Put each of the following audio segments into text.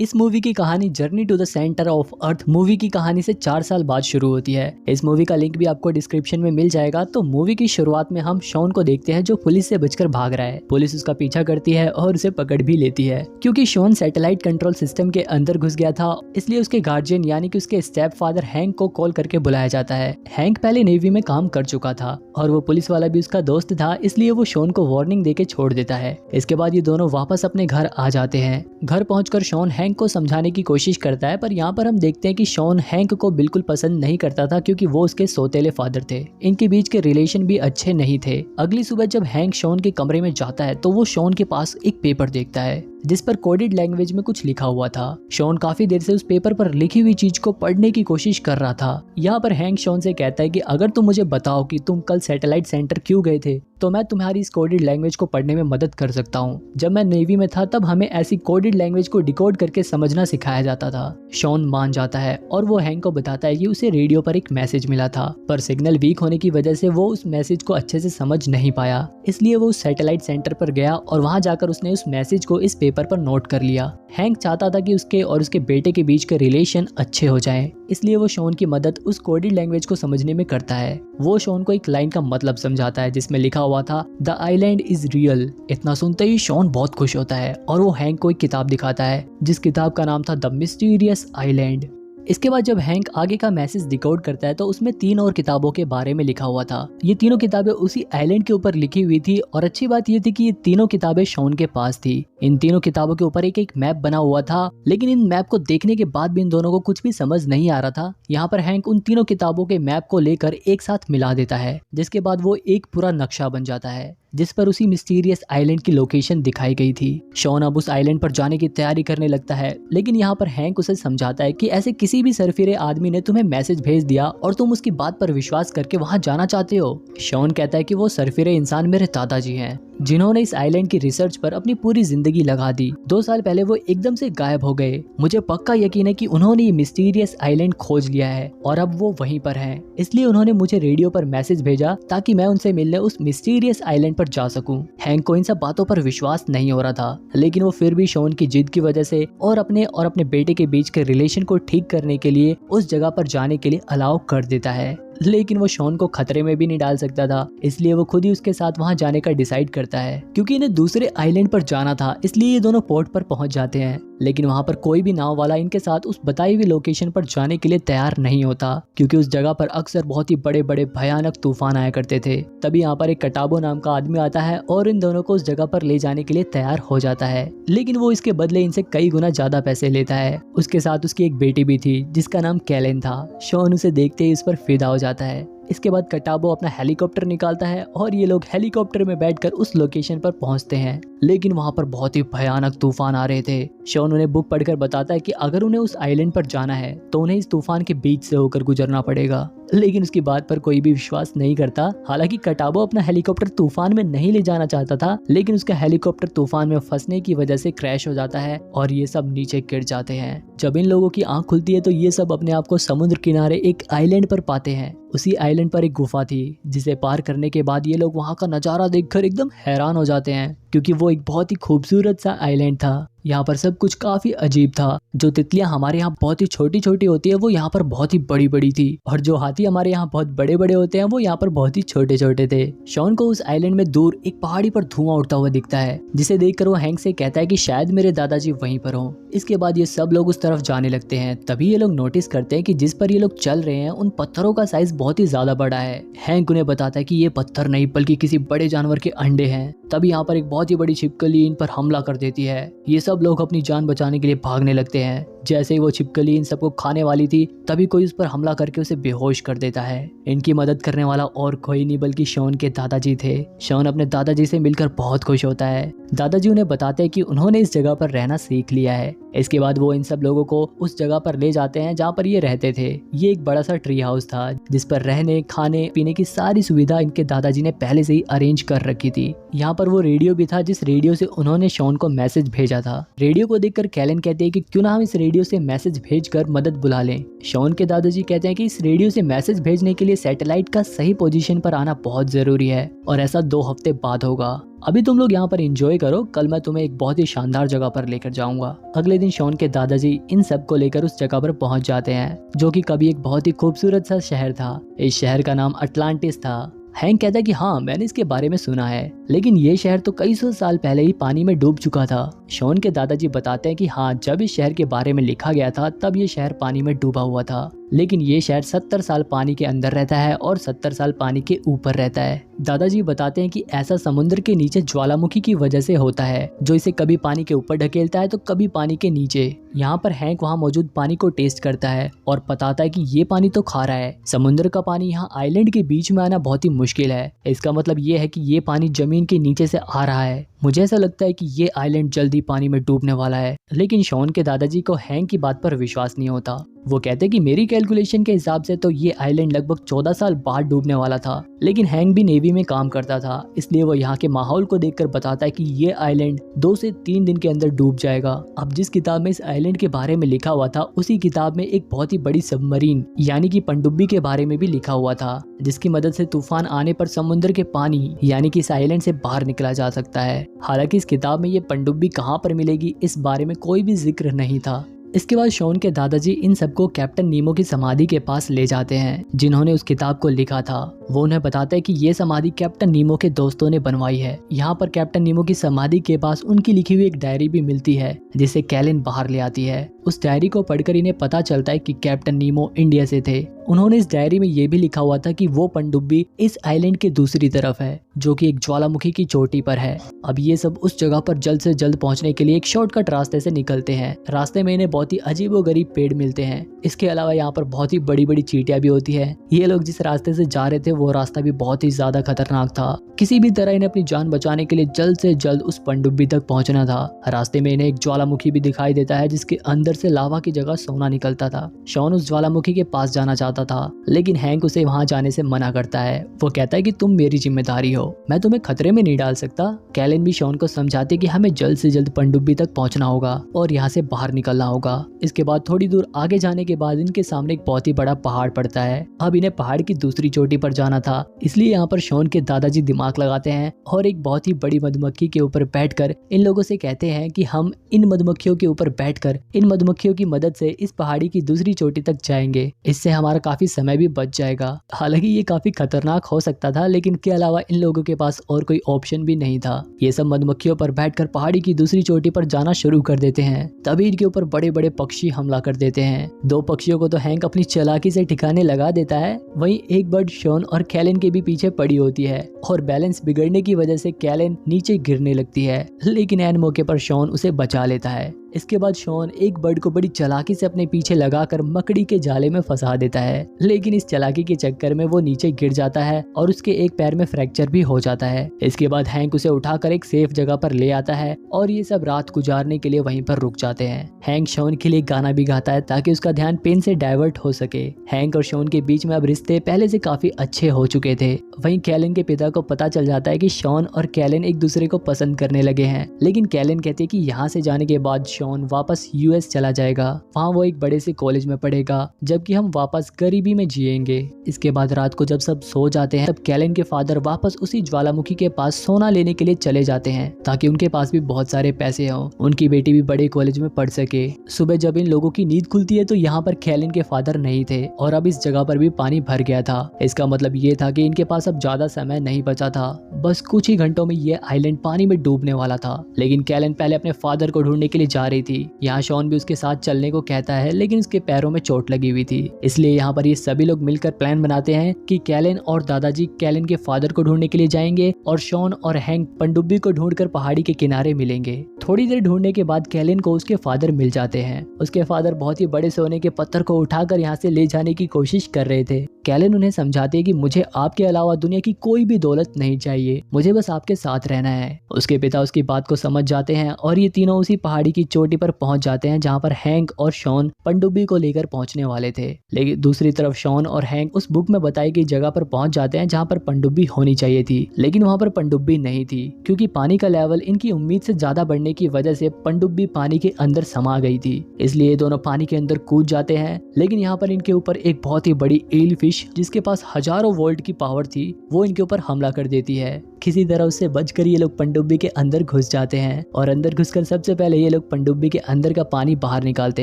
इस मूवी की कहानी journey to the centre of earth movie की कहानी से 4 साल बाद शुरू होती है। इस मूवी का लिंक भी आपको डिस्क्रिप्शन में मिल जाएगा। तो मूवी की शुरुआत में हम शॉन को देखते हैं जो पुलिस से बचकर भाग रहा है। पुलिस उसका पीछा करती है और उसे पकड़ भी लेती है। क्योंकि शॉन सैटेलाइट कंट्रोल सिस्टम के अंदर घुस गया था, इसलिए उसके गार्जियन यानी कि उसके स्टेप फादर हैंक को कॉल करके बुलाया जाता है। हैंक पहले नेवी में काम कर चुका था और वो पुलिस वाला भी उसका दोस्त था, इसलिए वो शॉन को वार्निंग देके छोड़ देता है। इसके बाद ये दोनों वापस अपने घर आ जाते हैं। घर पहुंचकर शॉन हैंक को समझाने की कोशिश करता है, पर यहाँ पर हम देखते हैं कि शॉन हैंक को बिल्कुल पसंद नहीं करता था क्योंकि वो उसके सौतेले फादर थे। इनके बीच के रिलेशन भी अच्छे नहीं थे। अगली सुबह जब हैंक शॉन के कमरे में जाता है तो वो शॉन के पास एक पेपर देखता है जिस पर कोडेड लैंग्वेज में कुछ लिखा हुआ था। शॉन काफी देर से उस पेपर पर लिखी हुई चीज को पढ़ने की कोशिश कर रहा था। यहाँ पर हैंक शॉन से कहता है कि अगर तुम मुझे बताओ कि तुम कल सैटेलाइट सेंटर क्यों गए थे तो मैं तुम्हारी इस कोडेड लैंग्वेज को पढ़ने में मदद कर सकता हूँ। जब मैं नेवी में था तब हमें ऐसी कोडेड लैंग्वेज को डिकोड करके समझना सिखाया जाता था। शॉन मान जाता है और वो हैंक को बताता है कि उसे रेडियो पर एक मैसेज मिला था, पर सिग्नल वीक होने की वजह से वो उस मैसेज को अच्छे से समझ नहीं पाया। इसलिए वो उस सैटेलाइट सेंटर पर गया और वहां जाकर उसने उस मैसेज को इस पेपर पर नोट कर लिया। हैंक चाहता था कि उसके और उसके बेटे के बीच के रिलेशन अच्छे हो जाएं, इसलिए वो शॉन की मदद उस कोडेड लैंग्वेज को समझने में करता है। वो शॉन को एक लाइन का मतलब समझाता है जिसमें लिखा हुआ था द आइलैंड इज रियल। इतना सुनते ही शॉन बहुत खुश होता है और वो हैंक को एक किताब दिखाता है जिस किताब का नाम था द मिस्टीरियस आइलैंड। इसके बाद जब हैंक आगे का मैसेज डिकोड करता है तो उसमें 3 और किताबों के बारे में लिखा हुआ था। ये तीनों किताबें उसी आइलैंड के ऊपर लिखी हुई थी और अच्छी बात ये थी कि ये तीनों किताबें शॉन के पास थी। इन तीनों किताबों के ऊपर एक मैप बना हुआ था, लेकिन इन मैप को देखने के बाद भी इन दोनों को कुछ भी समझ नहीं आ रहा था। यहाँ पर हैंक उन तीनों किताबों के मैप को लेकर एक साथ मिला देता है, जिसके बाद वो एक पूरा नक्शा बन जाता है जिस पर उसी मिस्टीरियस आइलैंड की लोकेशन दिखाई गई थी। शॉन अब उस आइलैंड पर जाने की तैयारी करने लगता है, लेकिन यहाँ पर हैंक उसे समझाता है कि ऐसे किसी भी सरफिरे आदमी ने तुम्हें मैसेज भेज दिया और तुम उसकी बात पर विश्वास करके वहां जाना चाहते हो। शॉन कहता है कि वो सरफिरे इंसान मेरे दादाजी हैं जिन्होंने इस आइलैंड की रिसर्च पर अपनी पूरी जिंदगी लगा दी। 2 साल पहले वो एकदम से गायब हो गए। मुझे पक्का यकीन है कि उन्होंने ये मिस्टीरियस आइलैंड खोज लिया है और अब वो वहीं पर हैं। इसलिए उन्होंने मुझे रेडियो पर मैसेज भेजा ताकि मैं उनसे मिलने उस मिस्टीरियस आइलैंड पर जा सकूं। हैंक को इन सब बातों पर विश्वास नहीं हो रहा था, लेकिन वो फिर भी शॉन की जिद की वजह से और अपने बेटे के बीच के रिलेशन को ठीक करने के लिए उस जगह पर जाने के लिए अलाउ कर देता है। लेकिन वो शॉन को खतरे में भी नहीं डाल सकता था, इसलिए वो खुद ही उसके साथ वहां जाने का डिसाइड करता है। क्योंकि इन्हें दूसरे आइलैंड पर जाना था, इसलिए ये दोनों पोर्ट पर पहुंच जाते हैं, लेकिन वहां पर कोई भी नाव वाला इनके साथ उस बताई हुई लोकेशन पर जाने के लिए तैयार नहीं होता, क्योंकि उस जगह पर अक्सर बहुत ही बड़े बड़े भयानक तूफान आया करते थे। तभी यहाँ पर एक कटाबो नाम का आदमी आता है और इन दोनों को उस जगह पर ले जाने के लिए तैयार हो जाता है, लेकिन वो इसके बदले इनसे कई गुना ज्यादा पैसे लेता है। उसके साथ उसकी एक बेटी भी थी जिसका नाम कैलेन था। शॉन उसे देखते ही उस पर फिदा हो जाता है। इसके बाद कटाबो अपना हेलीकॉप्टर निकालता है और ये लोग हेलीकॉप्टर में बैठकर उस लोकेशन पर पहुंचते हैं, लेकिन वहां पर बहुत ही भयानक तूफान आ रहे थे। शॉन उन्हें बुक पढ़कर बताता है कि अगर उन्हें उस आइलैंड पर जाना है तो उन्हें इस तूफान के बीच से होकर गुजरना पड़ेगा, लेकिन उसकी बात पर कोई भी विश्वास नहीं करता। हालांकि कटाबो अपना हेलीकॉप्टर तूफान में नहीं ले जाना चाहता था, लेकिन उसका हेलीकॉप्टर तूफान में फंसने की वजह से क्रैश हो जाता है और ये सब नीचे गिर जाते हैं। जब इन लोगों की आंख खुलती है तो ये सब अपने आप को समुद्र किनारे एक आइलैंड पर पाते हैं। उसी आइलैंड पर एक गुफा थी जिसे पार करने के बाद ये लोग वहां का नजारा देखकर एकदम हैरान हो जाते हैं, क्योंकि वो एक बहुत ही खूबसूरत सा आइलैंड था। यहाँ पर सब कुछ काफी अजीब था। जो तितलियां हमारे यहाँ बहुत ही छोटी छोटी होती है वो यहाँ पर बहुत ही बड़ी बड़ी थी, और जो हाथी हमारे यहाँ बहुत बड़े बड़े होते हैं वो यहाँ पर बहुत ही छोटे छोटे थे। शॉन को उस आइलैंड में दूर एक पहाड़ी पर धुआं उड़ता हुआ दिखता है, जिसे देखकर वो हैंक से कहता है कि शायद मेरे दादाजी वहीं पर हों। इसके बाद ये सब लोग उस तरफ जाने लगते हैं। तभी ये लोग नोटिस करते हैं कि जिस पर ये लोग चल रहे हैं उन पत्थरों का साइज बहुत ही ज्यादा बड़ा है। हैंक उन्हें बताता है कि ये पत्थर नहीं बल्कि किसी बड़े जानवर के अंडे हैं। तभी यहाँ पर एक बहुत ही बड़ी छिपकली इन पर हमला कर देती है। ये सब लोग अपनी जान बचाने के लिए भागने लगते हैं। जैसे ही वो छिपकली इन सबको खाने वाली थी तभी कोई उस पर हमला करके उसे बेहोश कर देता है। इनकी मदद करने वाला और कोई नहीं बल्कि शॉन के दादाजी थे। शॉन अपने दादाजी से मिलकर बहुत खुश होता है। दादाजी उन्हें बताते हैं कि उन्होंने इस जगह पर रहना सीख लिया है। इसके बाद वो इन सब लोगों को उस जगह पर ले जाते हैं जहाँ पर ये रहते थे। ये एक बड़ा सा ट्री हाउस था जिस पर रहने खाने पीने की सारी सुविधा इनके दादाजी ने पहले से ही अरेंज कर रखी थी। यहाँ पर वो रेडियो भी था जिस रेडियो से उन्होंने शॉन को मैसेज भेजा था। रेडियो को देखकर कैलन कहते हैं कि क्यों ना हम इस रेडियो से मैसेज भेजकर मदद बुला लें। शॉन के दादाजी कहते हैं कि इस रेडियो से मैसेज भेजने के लिए सैटेलाइट का सही पोजीशन पर आना बहुत जरूरी है और ऐसा 2 हफ्ते बाद होगा। अभी तुम लोग यहाँ पर एंजॉय करो, कल मैं तुम्हें एक बहुत ही शानदार जगह पर लेकर जाऊंगा। अगले दिन शॉन के दादाजी इन सब को लेकर उस जगह पर पहुंच जाते हैं जो कि कभी एक बहुत ही खूबसूरत सा शहर था। इस शहर का नाम अटलांटिस था। हैंक कहता है कि हाँ, मैंने इसके बारे में सुना है, लेकिन ये शहर तो कई सौ साल पहले ही पानी में डूब चुका था। शॉन के दादाजी बताते हैं कि हाँ, जब इस शहर के बारे में लिखा गया था तब ये शहर पानी में डूबा हुआ था, लेकिन ये शहर 70 साल पानी के अंदर रहता है और 70 साल पानी के ऊपर रहता है। दादाजी बताते हैं कि ऐसा समुद्र के नीचे ज्वालामुखी की वजह से होता है, जो इसे कभी पानी के ऊपर ढकेलता है तो कभी पानी के नीचे। यहाँ पर हैंक वहाँ मौजूद पानी को टेस्ट करता है और बताता है कि ये पानी तो खारा है। समुद्र का पानी यहाँ आइलैंड के बीच में आना बहुत ही मुश्किल है। इसका मतलब ये है कि ये पानी जमीन के नीचे से आ रहा है। मुझे ऐसा लगता है कि ये आइलैंड जल्दी पानी में डूबने वाला है। लेकिन शॉन के दादाजी को हैंक की बात पर विश्वास नहीं होता। वो कहते हैं कि मेरी कैलकुलेशन के हिसाब से तो ये आइलैंड लगभग 14 साल बाद डूबने वाला था, लेकिन हैंक भी नेवी में काम करता था, इसलिए वो यहाँ के माहौल को देखकर बताता है कि ये आइलैंड 2 से 3 दिन के अंदर डूब जाएगा। अब जिस किताब में इस आइलैंड के बारे में लिखा हुआ था, उसी किताब में एक बहुत ही बड़ी सबमरीन यानी कि पनडुब्बी के बारे में भी लिखा हुआ था, जिसकी मदद से तूफान आने पर समुद्र के पानी यानी कि इस आइलैंड से बाहर निकला जा सकता है। हालांकि इस किताब में ये पनडुब्बी कहाँ पर मिलेगी, इस बारे में कोई भी जिक्र नहीं था। इसके बाद शॉन के दादाजी इन सबको कैप्टन नीमो की समाधि के पास ले जाते हैं, जिन्होंने उस किताब को लिखा था। वो उन्हें बताते हैं कि ये समाधि कैप्टन नीमो के दोस्तों ने बनवाई है। यहाँ पर कैप्टन नीमो की समाधि के पास उनकी लिखी हुई एक डायरी भी मिलती है, जिसे कैलिन बाहर ले आती है। उस डायरी को पढ़कर इन्हें पता चलता है कि कैप्टन नीमो इंडिया से थे। उन्होंने इस डायरी में ये भी लिखा हुआ था कि वो पनडुब्बी इस आइलैंड के दूसरी तरफ है, जो कि एक ज्वालामुखी की चोटी पर है। अब ये सब उस जगह पर जल्द से जल्द पहुंचने के लिए एक शॉर्टकट रास्ते से निकलते हैं। रास्ते में इन्हें बहुत ही अजीबोगरीब पेड़ मिलते हैं। इसके अलावा यहाँ पर बहुत ही बड़ी बड़ी चींटियां भी होती है। ये लोग जिस रास्ते से जा रहे थे वो रास्ता भी बहुत ही ज्यादा खतरनाक था। किसी भी तरह इन्हें अपनी जान बचाने के लिए जल्द से जल्द उस पनडुब्बी तक पहुंचना था। रास्ते में इन्हें एक ज्वालामुखी भी दिखाई देता है, जिसके अंदर से लावा की जगह सोना निकलता था। शॉन उस ज्वालामुखी के पास जाना चाहता था, लेकिन हैंक उसे वहां जाने से मना करता है। वो कहता है कि तुम मेरी जिम्मेदारी हो, मैं तुम्हें खतरे में नहीं डाल सकता। कैलिन भी शॉन को समझाती कि हमें जल्द से जल्द पनडुब्बी तक पहुंचना होगा और यहाँ से बाहर निकलना होगा। इसके बाद थोड़ी दूर आगे जाने के बाद इनके सामने एक बहुत ही बड़ा पहाड़ पड़ता है। अब इन्हें पहाड़ की दूसरी चोटी पर जाना था, इसलिए यहाँ पर शॉन के दादाजी दिमाग लगाते हैं और एक बहुत ही बड़ी मधुमक्खी के ऊपर बैठकर इन लोगों से कहते हैं कि हम इन मधुमक्खियों के ऊपर बैठकर इन मधुमक्खियों की मदद से इस पहाड़ी की दूसरी चोटी तक जाएंगे। इससे हमारा काफी समय भी बच जाएगा। हालांकि ये काफी खतरनाक हो सकता था, लेकिन के अलावा इन लोगों के पास और कोई ऑप्शन भी नहीं था। ये सब मधुमक्खियों पर बैठकर पहाड़ी की दूसरी चोटी पर जाना शुरू कर देते हैं। तभी इनके ऊपर बड़े बड़े पक्षी हमला कर देते हैं। 2 पक्षियों को तो हैंक अपनी चालाकी से ठिकाने लगा देता है। वहीं एक बर्ड शॉन और कैलिन के भी पीछे पड़ी होती है और बैलेंस बिगड़ने की वजह से कैलिन नीचे गिरने लगती है, लेकिन ऐन मौके पर शॉन उसे बचा लेता है। इसके बाद शॉन एक बर्ड को बड़ी चालाकी से अपने पीछे लगाकर मकड़ी के जाले में फंसा देता है, लेकिन इस चालाकी के चक्कर में वो नीचे गिर जाता है और उसके एक पैर में फ्रैक्चर भी हो जाता है। इसके बाद हैंक उसे उठाकर एक सेफ जगह पर ले आता है और ये सब रात गुजारने के लिए वहीं पर रुक जाते हैं। हैंक शॉन के लिए गाना भी गाता है ताकि उसका ध्यान पेन से डाइवर्ट हो सके। हैंक और शॉन के बीच में अब रिश्ते पहले से काफी अच्छे हो चुके थे। वहीं कैलिन के पिता को पता चल जाता है कि शॉन और कैलिन एक दूसरे को पसंद करने लगे हैं, लेकिन कैलिन कहती है कि यहाँ से जाने के बाद शॉन वापस यूएस चला जाएगा, वहाँ वो एक बड़े से कॉलेज में पढ़ेगा, जबकि हम वापस गरीबी में जिएंगे। इसके बाद रात को जब सब सो जाते हैं, तब कैलिन के फादर वापस उसी ज्वालामुखी के पास सोना लेने के लिए चले जाते हैं ताकि उनके पास भी बहुत सारे पैसे हों, उनकी बेटी भी बड़े कॉलेज में पढ़ सके। सुबह जब इन लोगों की नींद खुलती है तो यहाँ पर कैलिन के फादर नहीं थे और अब इस जगह पर भी पानी भर गया था। इसका मतलब ये था कि इनके पास अब ज्यादा समय नहीं बचा था, बस कुछ ही घंटों में ये आइलैंड पानी में डूबने वाला था। लेकिन कैलिन पहले अपने फादर को ढूंढने के लिए जा रही थी। यहाँ शॉन भी उसके साथ चलने को कहता है, लेकिन उसके पैरों में चोट लगी हुई थी। इसलिए यहाँ पर ये सभी लोग मिलकर प्लान बनाते हैं कि कैलिन और दादाजी कैलिन के फादर को ढूंढने के लिए जाएंगे और शॉन और हैंक पनडुब्बी को ढूंढकर पहाड़ी के किनारे मिलेंगे। थोड़ी देर ढूंढने के बाद कैलिन को उसके फादर मिल जाते हैं। उसके फादर बहुत ही बड़े सोने के पत्थर को उठाकर यहाँ से ले जाने की कोशिश कर रहे थे। कैलिन उन्हें समझाती है कि मुझे आपके अलावा दुनिया की कोई भी दौलत नहीं चाहिए, मुझे बस आपके साथ रहना है। उसके पिता उसकी बात को समझ जाते हैं और ये तीनों उसी पहाड़ी की चोटी चोटी पर पहुंच जाते हैं जहां पर हैंक और शॉन पनडुब्बी को लेकर पहुंचने वाले थे। लेकिन दूसरी तरफ शॉन और हैंक उस बुक में बताई गई जगह पर पहुंच जाते हैं जहां पर पनडुब्बी होनी चाहिए थी, लेकिन वहां पर पनडुब्बी नहीं थी क्योंकि पानी का लेवल इनकी उम्मीद से ज्यादा बढ़ने की वजह से पनडुब्बी पानी के अंदर समा गई थी। इसलिए ये दोनों पानी के अंदर कूद जाते हैं, लेकिन यहाँ पर इनके ऊपर एक बहुत ही बड़ी एल फिश जिसके पास हजारों वोल्ट की पावर थी वो इनके ऊपर हमला कर देती है। किसी तरह उससे बचकर ये लोग पनडुब्बी के अंदर घुस जाते हैं और अंदर घुसकर सबसे पहले ये लोग पनडुब्बी के अंदर का पानी बाहर निकालते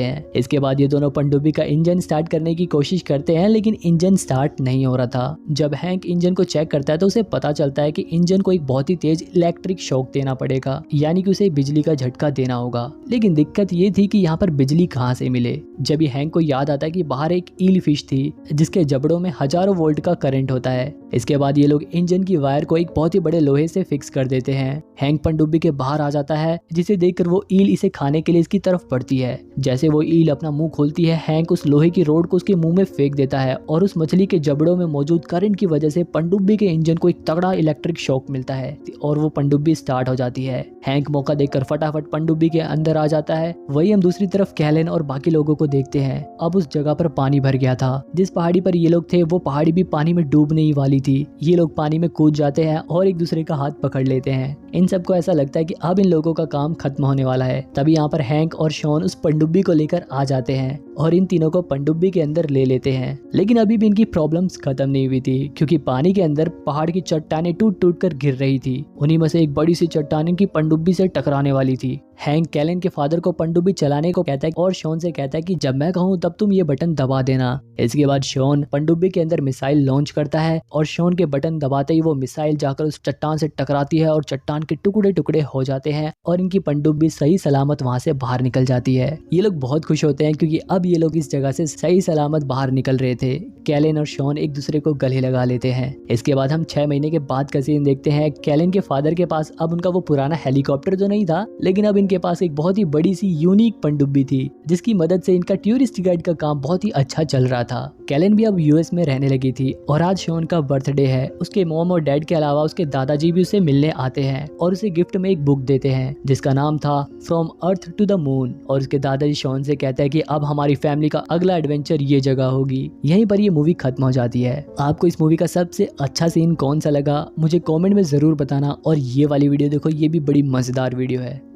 हैं। इसके बाद ये दोनों पनडुब्बी का इंजन स्टार्ट करने की कोशिश करते हैं, लेकिन इंजन स्टार्ट नहीं हो रहा था। जब हैंक इंजन को चेक करता है तो उसे पता चलता है कि इंजन को एक बहुत ही तेज इलेक्ट्रिक शॉक देना पड़ेगा, यानी कि उसे बिजली का झटका देना होगा। लेकिन दिक्कत ये थी कि यहाँ पर बिजली कहाँ से मिले। जब ये हैंक को याद आता है कि बाहर एक ईल फिश थी जिसके जबड़ों में हजारों वोल्ट का करंट होता है। इसके बाद ये लोग इंजन की वायर को एक बहुत ही बड़े लोहे से फिक्स कर देते हैं। हैंक पनडुब्बी के बाहर आ जाता है, जिसे देखकर वो ईल इसे खाने के लिए इसकी तरफ बढ़ती है। जैसे वो ईल अपना मुंह खोलती है, हैंक उस लोहे की रोड को उसके मुंह में फेंक देता है और उस मछली के जबड़ों में मौजूद करंट की वजह से पनडुब्बी के इंजन को एक तगड़ा इलेक्ट्रिक शॉक मिलता है और वो पनडुब्बी स्टार्ट हो जाती है। हैंक मौका देखकर फटाफट पनडुब्बी के अंदर आ जाता है। वही हम दूसरी तरफ कैलन और बाकी लोगों को देखते हैं। अब उस जगह पर पानी भर गया था। जिस पहाड़ी पर ये लोग थे वो पहाड़ी भी पानी में डूबने ही वाली थी। ये लोग पानी में कूद जाते हैं और एक दूसरे का हाथ पकड़ लेते हैं। इन सबको ऐसा लगता है कि अब इन लोगों का काम खत्म होने वाला है। तभी यहाँ पर हैंक और शॉन उस पनडुब्बी को लेकर आ जाते हैं और इन तीनों को पनडुब्बी के अंदर ले लेते हैं। लेकिन अभी भी इनकी प्रॉब्लम्स खत्म नहीं हुई थी, क्योंकि पानी के अंदर पहाड़ की चट्टानें टूट टूट कर गिर रही थी। उन्हीं में से एक बड़ी सी चट्टान इनकी पनडुब्बी से टकराने वाली थी। हैंक कैलन के फादर को पनडुब्बी चलाने को कहता है और शॉन से कहता है कि जब मैं कहूँ तब तुम ये बटन दबा देना। इसके बाद शॉन पनडुब्बी के अंदर मिसाइल लॉन्च करता है और शॉन के बटन दबाते ही वो मिसाइल जाकर उस चट्टान से टकराती है और चट्टान के टुकड़े टुकड़े हो जाते हैं और इनकी पनडुब्बी सही सलामत वहां से बाहर निकल जाती है। ये लोग बहुत खुश होते हैं क्योंकि अब ये लोग इस जगह से सही सलामत बाहर निकल रहे थे। कैलन और शॉन एक दूसरे को गले लगा लेते हैं। इसके बाद हम 6 महीने के बाद का सीन देखते हैं। कैलन के फादर के पास अब उनका वो पुराना हेलीकॉप्टर तो नहीं था, लेकिन अब इनके पास एक बहुत ही बड़ी सी यूनिक पनडुब्बी थी जिसकी मदद से इनका टूरिस्ट गाइड का काम बहुत ही अच्छा चल रहा था। कैलन भी अब यूएस में रहने लगी थी और आज शॉन का बर्थडे है। उसके मॉम और डैड के अलावा उसके दादाजी भी उसे मिलने आते हैं और उसे गिफ्ट में एक बुक देते हैं जिसका नाम था from earth to the moon. और उसके दादाजी शॉन से कहते हैं कि अब हमारी फैमिली का अगला एडवेंचर ये जगह होगी। यहीं पर ये मूवी खत्म हो जाती है। आपको इस मूवी का सबसे अच्छा सीन कौन सा लगा मुझे कमेंट में जरूर बताना, और ये वाली वीडियो देखो, ये भी बड़ी मजेदार वीडियो है।